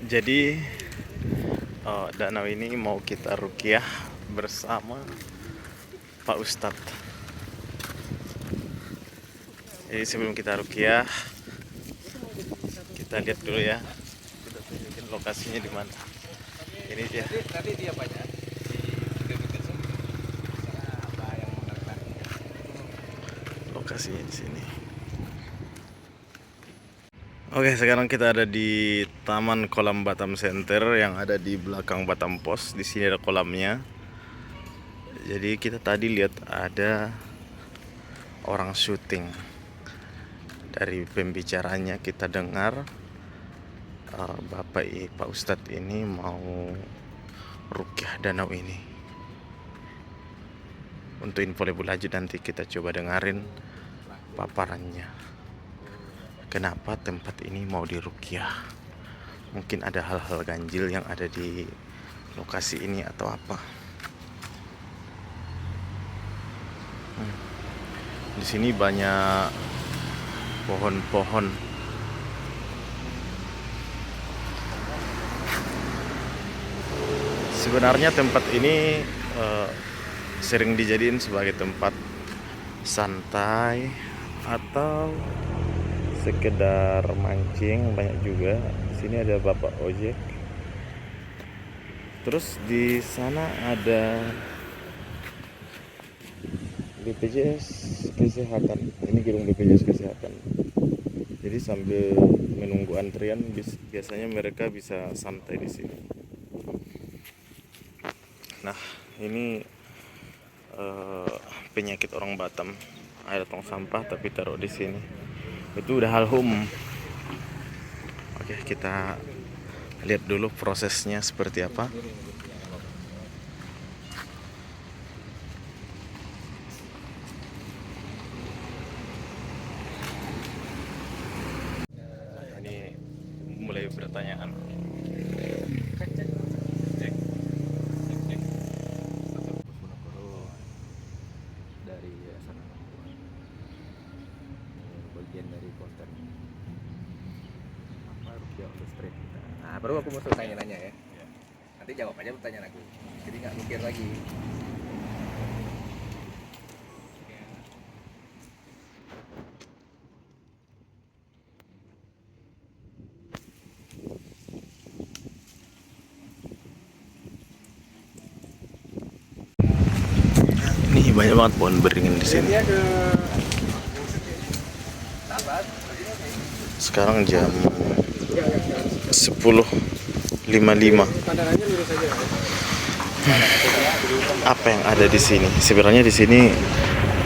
Jadi danau ini mau kita rukiah bersama Pak Ustadz. Jadi sebelum kita rukiah, kita lihat dulu ya. Kita tunjukin lokasinya di mana. Ini dia. Tadi dia banyak Lokasinya di sini. Oke, sekarang kita ada di Taman Kolam Batam Center yang ada di belakang Batam Pos. Di sini ada kolamnya. Jadi kita tadi lihat ada orang syuting. Dari pembicaranya kita dengar Pak Ustadz ini mau rukyah danau ini. Untuk info lebih lanjut nanti kita coba dengerin paparannya. Kenapa tempat ini mau dirukyah? Mungkin ada hal-hal ganjil yang ada di lokasi ini atau apa? Di sini banyak pohon-pohon. Sebenarnya tempat ini sering dijadiin sebagai tempat santai atau sekedar mancing, banyak juga. Di sini ada bapak ojek. Terus di sana ada BPJS Kesehatan. Ini gedung BPJS Kesehatan. Jadi sambil menunggu antrian biasanya mereka bisa santai di sini. Nah, ini penyakit orang Batam. Ada tong sampah tapi taruh di sini. Itu udah hal umum. Oke, kita lihat dulu prosesnya seperti apa. Ini mulai pertanyaan. dari Yayasan Anak Buah. Bagian dari konten apa Rupiah untuk Street kita. Nah, baru aku mau tanya-nanya ya. Nanti jawab aja pertanyaan aku. Jadi nggak mikir lagi. Nih banyak banget pohon beringin di sini. Sekarang jam 10.55. Apa yang ada di sini? Sebenarnya di sini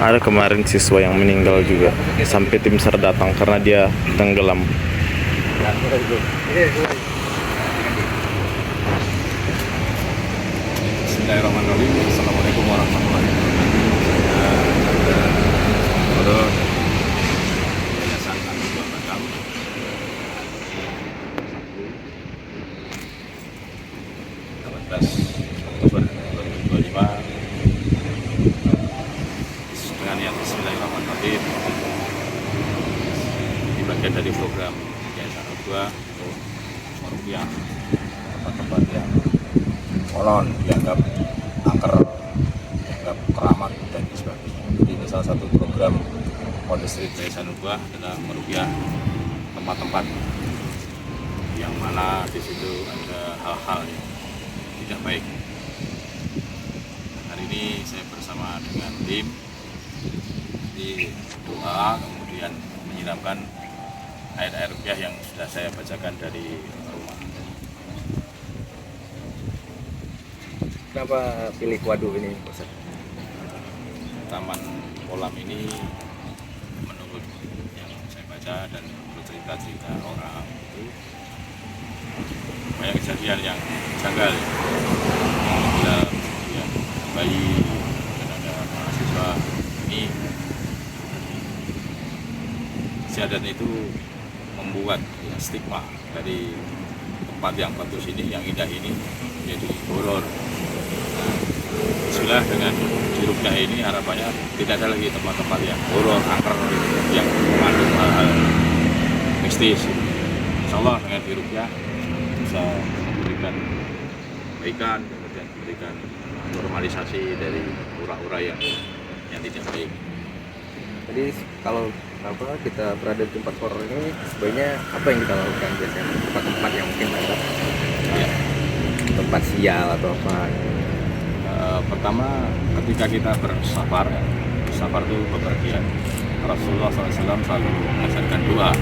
ada kemarin siswa yang meninggal juga. Sampai tim SAR datang karena dia tenggelam. Bismillahirrahmanirrahim. Assalamualaikum warahmatullahi wabarakatuh. Saya Yayasan Anak Buah Batam. 18 Oktober 2025 dengan niat Bismillahirrahmanirrahim di bagian dari program Yayasan Anak Buah untuk merupiah tempat-tempat yang konon dianggap angker, dianggap keramat dan sebagainya. Jadi ini salah satu program on the street Yayasan Ubah adalah merupiah tempat-tempat yang mana di situ ada hal-hal yang tidak baik. Hari ini saya bersama dengan tim di doa, kemudian menyiramkan air rupiah yang sudah saya bacakan dari rumah. Kenapa pilih Waduh ini, Ustaz? Taman kolam ini menurut yang saya baca dan menurut cerita-cerita orang itu banyak kejadian yang janggal ya. Bila kemudian bayi dan ada mahasiswa ini kejadian itu membuat ya, stigma dari tempat yang bagus ini, yang indah ini menjadi horor. Bismillah, dengan dirukyah ini harapannya tidak ada lagi tempat-tempat yang horor, angker, yang mengandung hal-hal mistis. Insya Allah dengan dirukyah bisa memberikan kebaikan, kemudian memberikan normalisasi dari ura-ura yang tidak baik. Jadi kalau kita berada di tempat horor ini, sebenarnya apa yang kita lakukan biasanya? Tempat-tempat yang mungkin ada Ya. tempat sial atau apa? Pertama, ketika kita bersafar itu bepergian, Rasulullah SAW selalu mengajarkan doa.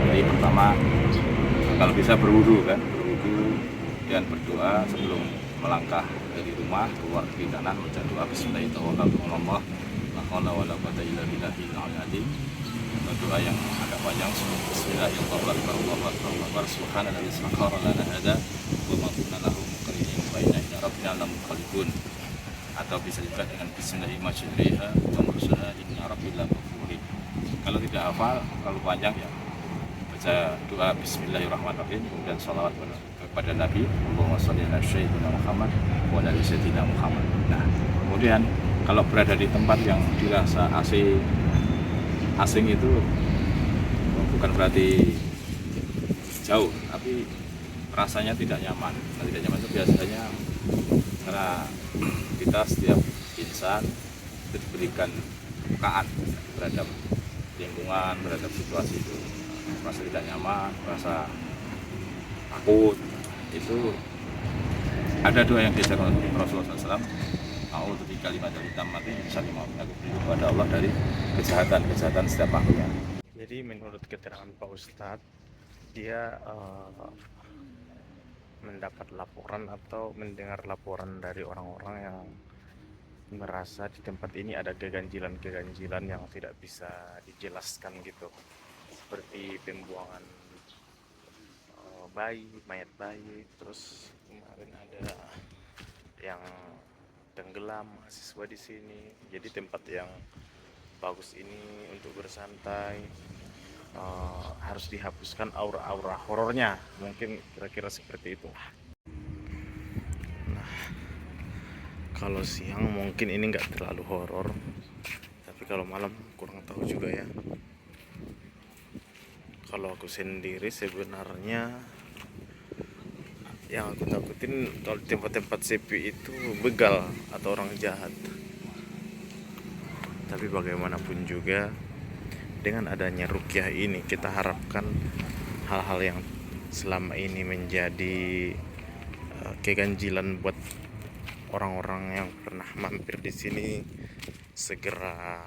Jadi pertama, kalau bisa berwudu, dan berdoa sebelum melangkah dari rumah keluar di kanan, baca doa Bismillahirrahmanirrahim. Doa yang agak panjang, Bismillahirrahmanirrahim. Subhanallah sakhkhara lana hada wa ma kunna lahu muqrinin wa inna ila rabbina lamunqalibun. Atau bisa juga dengan Bismillahirrahmanirrahim wa mursaha inna rabbil ghafurur. Kalau tidak hafal terlalu panjang ya, baca doa Bismillahirrahmanirrahim kemudian sholawat kepada Nabi Allahumma sholli ala sayyidina Muhammad wa ala sayyidina Muhammad. Nah, kemudian kalau berada di tempat yang dirasa asing itu bukan berarti jauh, tapi rasanya tidak nyaman. Tidak nyaman itu biasanya karena kita setiap insan itu diberikan kepekaan terhadap lingkungan, terhadap situasi itu, merasa tidak nyaman, merasa takut. Itu ada doa yang diajarkan Rasulullah SAW, a'udzu bikalimatil tammati min syarri ma khalaq, aku berlindung kepada Allah dari kejahatan setiap makhluknya. Jadi menurut keterangan Pak Ustadz, dia mendapat laporan atau mendengar laporan dari orang-orang yang merasa di tempat ini ada keganjilan yang tidak bisa dijelaskan gitu, seperti pembuangan mayat bayi, terus kemarin ada yang tenggelam mahasiswa di sini. Jadi tempat yang bagus ini untuk bersantai harus dihapuskan aura-aura horornya, mungkin kira-kira seperti itu. Nah, kalau siang mungkin ini nggak terlalu horor, tapi kalau malam kurang tahu juga ya. Kalau aku sendiri sebenarnya yang aku takutin kalau tempat-tempat sepi itu begal atau orang jahat. Tapi bagaimanapun juga dengan adanya ruqyah ini kita harapkan hal-hal yang selama ini menjadi keganjilan buat orang-orang yang pernah mampir di sini segera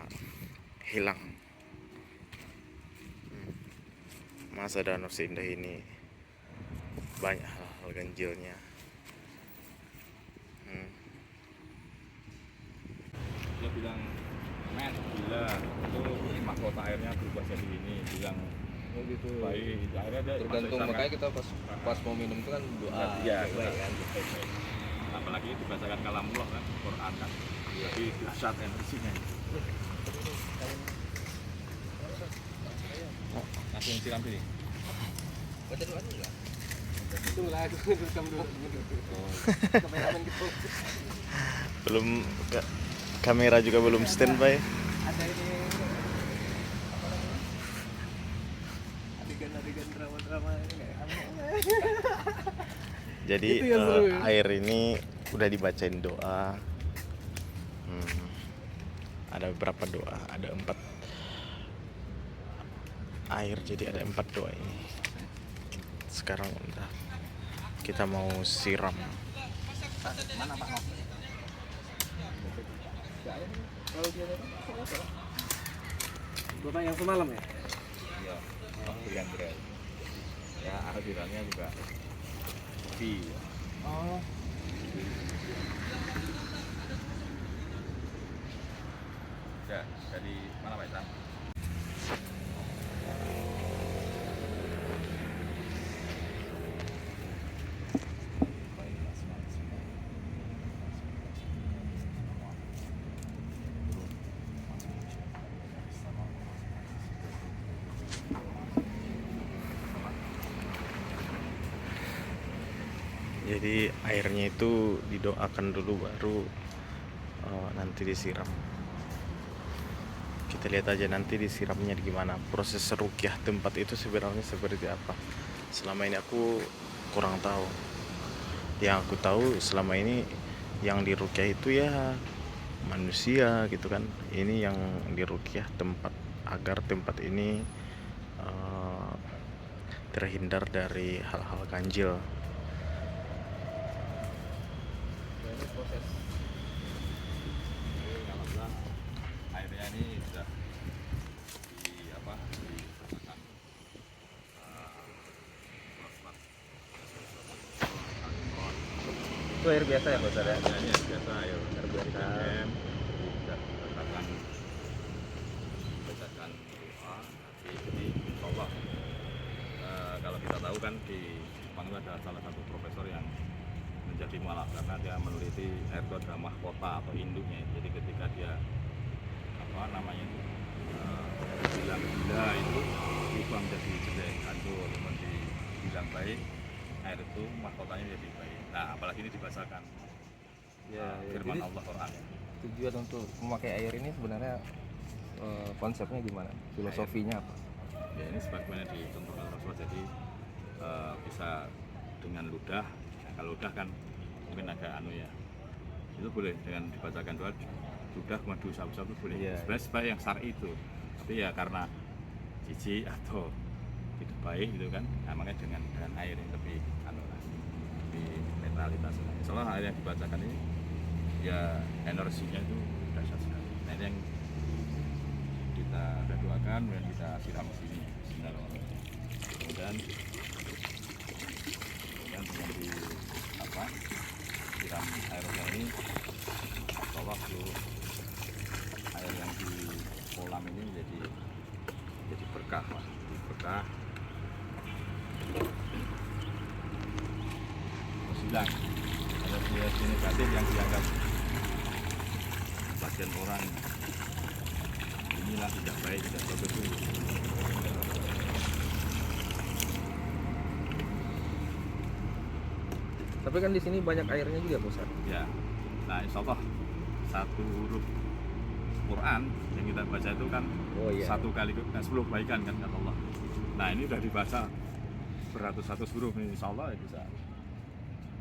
hilang. Masa danau seindah ini banyak hal-hal ganjilnya. Dia bilang, men, gila, itu mahkota airnya berubah jadi ini. Bilang, Oh gitu. baik, akhirnya dia Tergantung, masuk makanya kita pas mau minum itu kan doa. Iya, baik kan. apalagi itu bacakan kalamullah kan, Quran kan. Jadi dahsyat energinya. Langsung siram sini. Baca doa enggak? Itulah aku rekam dulu. Kameramen gitu. Belum kamera juga belum standby. Ada ini adegan-adegan drama-drama ini kayak Jadi Itu yang seru ya. air ini udah dibacain doa. Ada beberapa doa, ada 4 air, jadi ada 4 doa ini. Sekarang udah kita mau siram. Mana Pak? kalau dia Bapak yang semalam ya? Iya, yang berat. Ya, alirannya juga sepi. Oh. Ya, dari mana Pak Isan? Jadi airnya itu didoakan dulu baru nanti disiram. Kita lihat aja nanti disiramnya gimana. Proses ruqyah tempat itu sebenarnya seperti apa. selama ini aku kurang tahu. Yang aku tahu selama ini yang dirukyah itu ya manusia gitu kan. Ini yang dirukyah tempat, agar tempat ini terhindar dari hal-hal ganjil. Ini proses Alhamdulillah airnya ini sudah dibasakan itu air biasa ya Pak Ustadz ya? ini biasa air biasa. sudah bacakan doa. Jadi insya Allah kalau kita tahu kan di Jepang itu ada salah satu profesor yang menjadi mualaf karena dia meneliti air itu ada mahkota atau induknya. Jadi ketika dia bilang gila itu berubah menjadi jelek, hancur, kemudian dibilang baik, air itu mahkotanya jadi baik. Nah apalagi ini dibacakan Ya, firman jadi Allah Quran. tujuan untuk memakai air ini sebenarnya konsepnya gimana? Filosofinya apa? Ya ini sebagaimana dicontohkan Rasulullah, jadi bisa dengan ludah. Nah, kalau ludah kan mungkin agak ya, itu boleh dengan dibacakan doa ludah madu sabu-sabu boleh. Iya. Sebenarnya supaya yang syar'i itu, tapi ya karena jijik atau tidak baik gitu kan, nah, makanya dengan air yang lebih lebih netralitas. Insya Allah air yang dibacakan ini ya energinya itu dahsyat sekali. Nah ini yang kita doakan dan kita siram di sini. Kemudian dengan siram airnya ini, insya Allah seluruh air yang di kolam ini jadi berkah, Pak. Jadi berkah. Terus hilang energi negatif yang dianggap bagian orang inilah tidak baik, tidak bagus. Tapi kan di sini banyak airnya juga Pak Ustadz. Ya, nah insya Allah satu huruf Quran yang kita baca itu kan satu kali 10 kebaikan kan kata Allah. Nah ini udah dibaca beratus-ratus huruf ini, insya Allah ya bisa.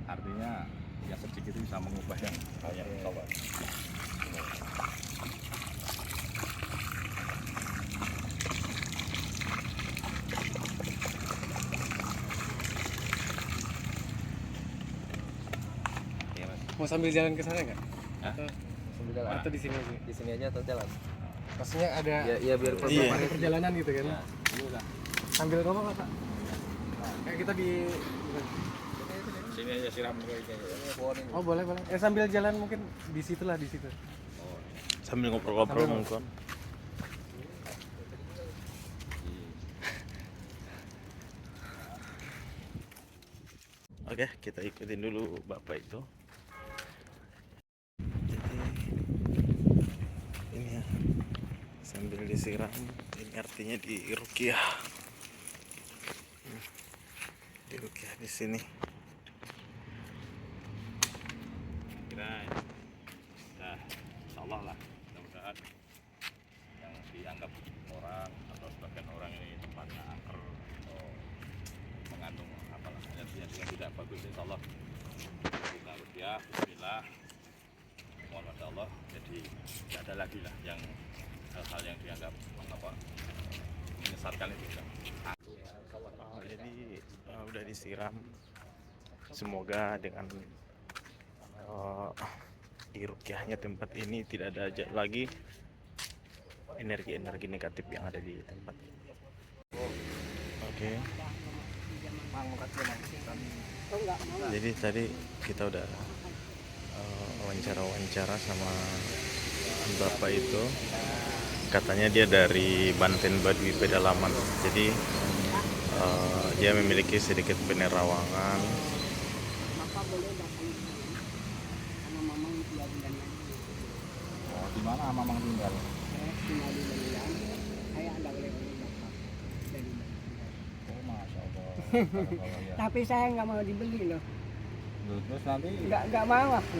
Artinya yang sedikit itu bisa mengubah yang banyak, insya Allah. Mau sambil jalan ke sana nggak? Hah? Sambil jalan. Atau di sini aja? Di sini aja atau jalan? Maksudnya ada Ya biar Iya. ada perjalanan gitu kan? Ya, dulu lah. Sambil ngomong apa? Kayak kita di Sini aja siram dulu ini. oh boleh. Sambil jalan mungkin di situ. Oh, Sambil ngobrol-ngobrol mungkin. Oke, kita ikutin dulu bapak itu. Jadi ini ya, sambil disiram, ini artinya dirukyah. Dirukyah di sini. kira nah insya Allah lah, mudah-mudahan yang dianggap orang atau sebagian orang ini tempatnya angker atau mengandung apalah energi yang tidak bagus, insya Allah kita rupiah, bismillah, mohon pada Allah, jadi tidak ada lagi lah yang hal-hal yang dianggap menyesatkan itu kan. Jadi udah disiram, semoga dengan dirukyahnya tempat ini tidak ada lagi energi-energi negatif yang ada di tempat ini. Oke. Jadi tadi kita udah wawancara sama bapak itu, katanya dia dari Banten Baduy Pedalaman. Jadi dia memiliki sedikit penerawangan. Bapak boleh datang ke sini sama mamang tinggal di Danian. Oh, di mana Mamang tinggal? Saya tinggal di Danian. Saya ada oleh-oleh bapak dari Danian. Oh, masya Allah. Kalau ya. Tapi saya nggak mau dibeli loh. Terus nanti Nggak mau aku.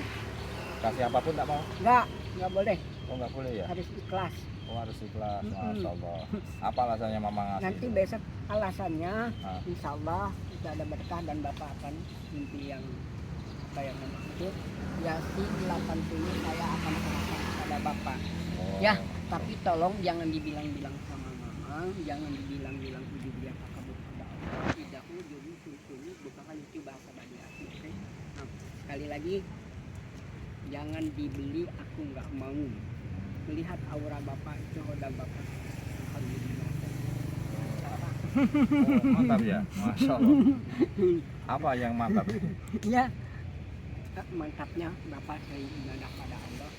kasih apapun tak mau? Nggak boleh. Oh, nggak boleh ya? Harus ikhlas. Oh, harus ikhlas, masya Allah. Apa alasannya Mamang ngasih? Nanti besok alasannya Ah. insya Allah tidak ada berkah dan Bapak akan mimpi yang apa yang maksud Yasin 80 saya akan serahkan kepada Bapak. Oh. Ya, tapi tolong jangan dibilang-bilang sama Mama, jangan dibilang-bilang ujung dia kabur kepada Allah. Tidak ujung sunu bukan itu bahasa Bani Asih. Oke? Nah, sekali lagi jangan dibeli, aku nggak mau. Melihat aura Bapak itu roda Bapak. Alhamdulillah. Oh, mantap ya, masya Allah. Apa yang mantap? Ya, mantapnya Bapak sering ibadah pada Allah.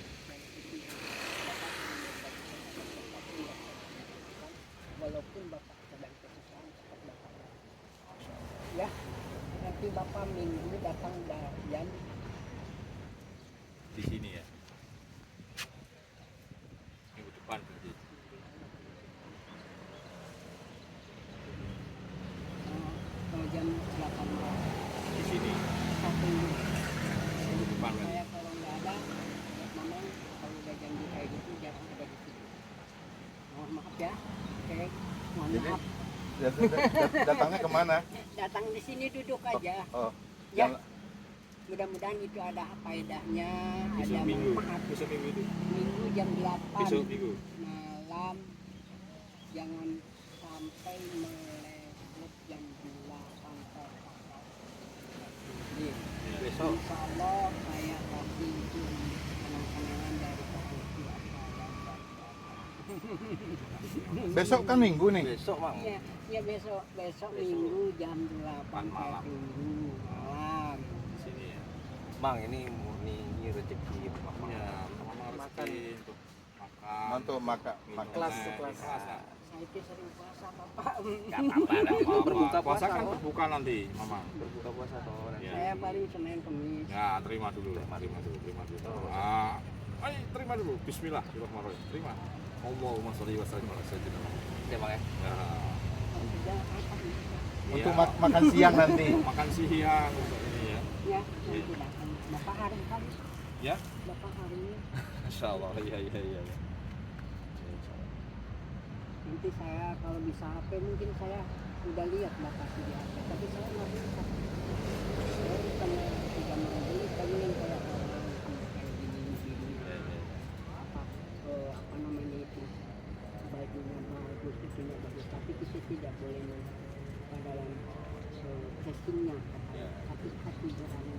Walaupun Bapak sedang kesusahan, tetap Bapak. Ya, nanti Bapak minggu datang jam Di sini ya. Minggu depan berarti. kalau jam 8 Di sini satu minggu depan berarti. saya kalau nggak ada, Mama kalau udah janji kayak gitu jarang ada di sini. Mohon maaf ya, oke, mohon Jadi- maaf. Datangnya kemana? Datang di sini duduk aja. Oh, Ya, mudah-mudahan itu ada faedahnya, ada Besok minggu. manfaat. Besok minggu itu. Minggu jam 8 Besok minggu. malam, jangan sampai melewat jam 8 Jadi, Besok. insya Allah saya kasih itu kenang-kenangan dari orang tua saya. besok kan minggu nih. Besok mang. Ya, ya besok Besok. minggu jam 8 malam. Minggu malam. Di sini ya. Mang, ini murni ini rezeki Bapak. Ya, sama Makan. rezeki untuk makan. Mantu makan. minum, Kelas, teh, kelas. puasa. Saya itu sering puasa Bapak. Gak apa-apa dah, apa-apa. Berbuka Puasa puasa, kan oh. berbuka nanti, Mama. Berbuka puasa atau Ya. Saya paling Senin Kemis. Ya, terima dulu. Terima dulu. Ayo, terima dulu. Bismillahirrahmanirrahim. Terima. Allahumma sholli wa sallim ala sayyidina Muhammad. ya Bang ya. Ya. Kerja apa nih? Untuk Iya. makan siang nanti. Makan siang untuk ini ya. Ya, nanti datang. Bapak hari kali. Ya. Bapak hari ini. Insyaallah. Iya. Nanti saya kalau bisa HP mungkin saya udah lihat Bapak di HP. Tapi saya nggak bisa. Saya bukan tidak mau beli, tapi yang kayak orang kayak gini. Apa namanya itu, bajunya bagus, itunya bagus, tapi kita tidak boleh pada dalam casingnya, tapi hati berani.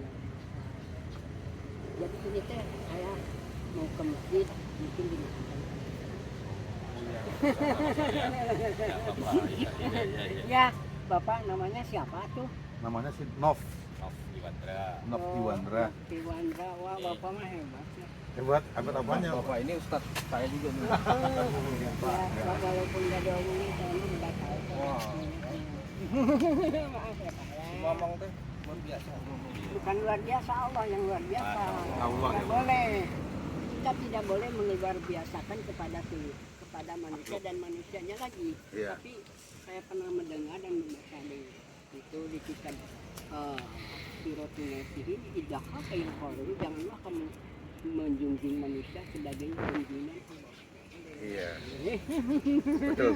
Jadi ini teh saya mau ke masjid, mungkin dimakan. Ya, Bapak namanya siapa tuh? Namanya si Nov. Maaf, Iwandra. Nov Iwandra. Iwandra, wah Bapak mah hebat ya. Hebat, hebat apanya? Bapak ini Ustadz saya juga nih. Ya, walaupun gak diomongin, saya mah udah tahu. Wah. Maaf ya Pak. Ngomong teh luar biasa. Bukan luar biasa, Allah yang luar biasa. Allah Tidak yang boleh. Kita tidak boleh meluar biasakan kepada manusia dan manusianya lagi. Iya. Tapi saya pernah mendengar dan membaca itu di kitab Siratul Nasihin, idahal kayak kalau janganlah kamu menjunjung manusia sebagai junjungan Allah. Iya. Betul.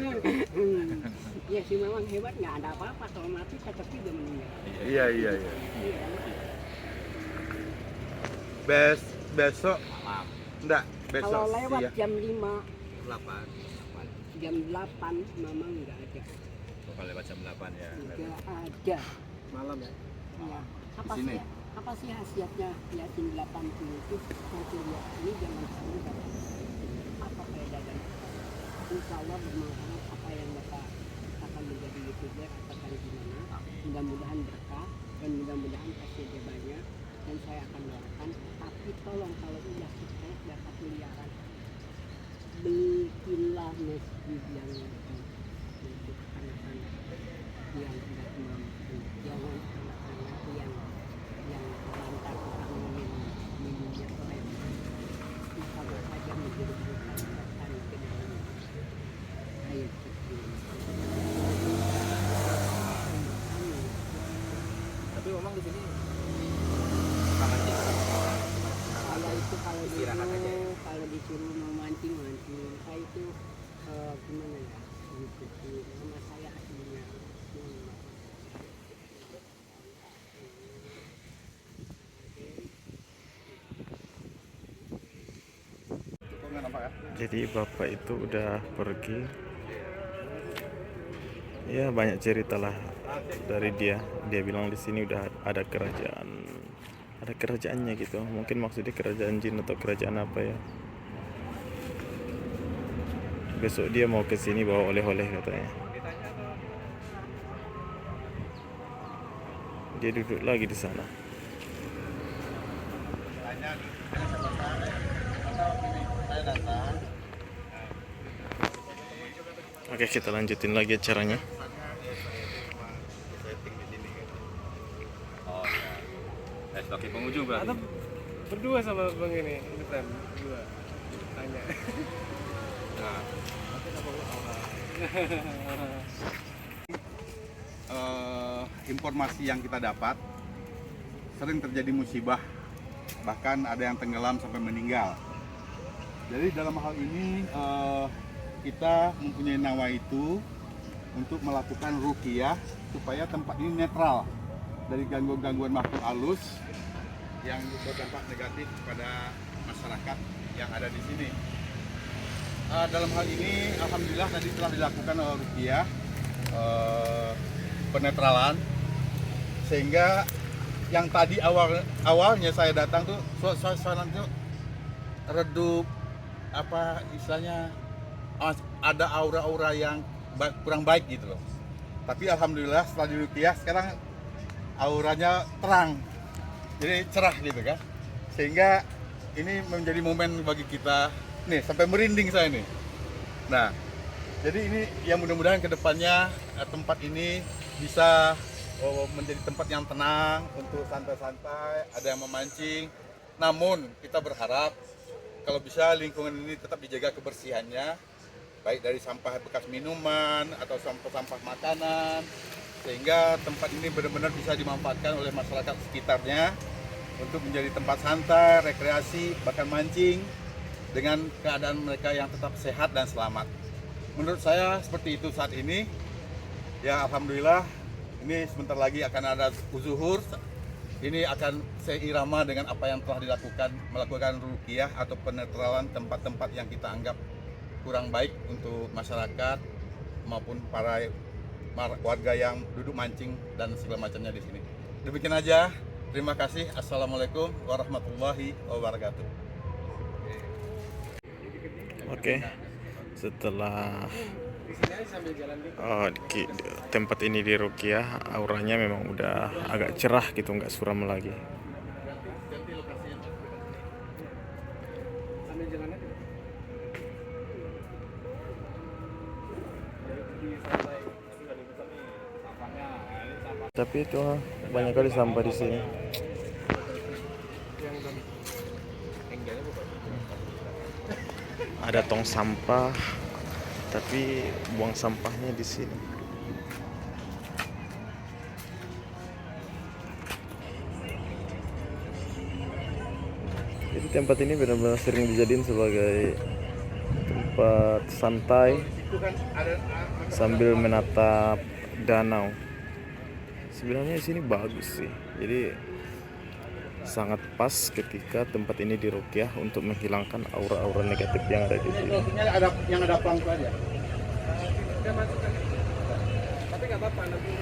Ya sih memang hebat, nggak ada apa-apa kalau mati tetap juga meninggal. Iya. Iya. Besok Maaf. enggak, besok kalau lewat iya. jam 5, 8. jam 8 Mama nggak ada. Bakal lewat jam 8 ya. Nggak ada. Malam ya. Ya. Apa Di sini? sih, apa sih khasiatnya Yasin 80 itu? Nanti lihat ini jangan sampai dapat apa faedah dan insya Allah bermanfaat apa yang Bapak akan menjadi YouTuber akan gimana. Mudah-mudahan berkah dan mudah-mudahan pasti dia banyak dan saya akan doakan. Tapi tolong kalau udah sukses dapat miliaran, bikinlah masjid yang untuk anak-anak yang tidak mampu, jangan anak-anak yang lantar tukang minumnya sore. Kalau saja menjerumuskan petani ke dalam air kecil. Tapi memang di sini sangat Saya itu kalau Istirahat aja ya? kalau disuruh mau mancing, saya itu gimana ya? Mengikuti nama saya aslinya Jadi bapak itu udah pergi. Ya banyak cerita lah dari dia. Dia bilang di sini udah ada kerajaannya gitu. Mungkin maksudnya kerajaan jin atau kerajaan apa ya. Besok dia mau ke sini bawa oleh-oleh katanya. Dia duduk lagi di sana. Oke, kita lanjutin lagi acaranya. Oh ya. Saya sebagai pengunjung berarti. Atau berdua sama bang ini Fran, berdua tanya. Nah, informasi yang kita dapat sering terjadi musibah, bahkan ada yang tenggelam sampai meninggal. Jadi dalam hal ini kita mempunyai nawaitu untuk melakukan ruqyah supaya tempat ini netral dari gangguan makhluk halus yang berdampak negatif pada masyarakat yang ada di sini. Dalam hal ini alhamdulillah tadi telah dilakukan ruqyah penetralan, sehingga yang tadi awalnya saya datang tuh suasana itu redup, apa istilahnya, ada aura-aura yang kurang baik gitu loh. Tapi alhamdulillah setelah diruqyah sekarang auranya terang, jadi cerah gitu kan, sehingga ini menjadi momen bagi kita nih, sampai merinding saya nih. Nah, jadi ini yang mudah-mudahan kedepannya tempat ini bisa menjadi tempat yang tenang untuk santai-santai, ada yang memancing. Namun kita berharap kalau bisa lingkungan ini tetap dijaga kebersihannya, baik dari sampah bekas minuman atau sampah-sampah makanan, sehingga tempat ini benar-benar bisa dimanfaatkan oleh masyarakat sekitarnya untuk menjadi tempat santai, rekreasi, bahkan mancing dengan keadaan mereka yang tetap sehat dan selamat. Menurut saya seperti itu saat ini. Ya alhamdulillah, ini sebentar lagi akan ada zuhur. Ini akan seirama dengan apa yang telah dilakukan, melakukan ruqyah atau penetralan tempat-tempat yang kita anggap kurang baik untuk masyarakat maupun para warga yang duduk mancing dan segala macamnya di sini. Demikian aja. Terima kasih. Assalamualaikum warahmatullahi wabarakatuh. Oke. Setelah Di sini aja sambil jalan gitu. tempat ini diruqyah, auranya memang udah agak cerah gitu, nggak suram lagi. Sambil jalan aja. Di santai. Tapi itu banyak kali sampah di sini. Yang tadi. Ada tong sampah, tapi buang sampahnya di sini. Jadi tempat ini benar-benar sering dijadiin sebagai tempat santai sambil menatap danau. Sebenarnya di sini bagus sih. Jadi sangat pas ketika tempat ini diruqyah untuk menghilangkan aura-aura negatif yang ada di sini. Yang ada pelangku aja. Udah masuk kan? Tapi nggak apa-apa, nanti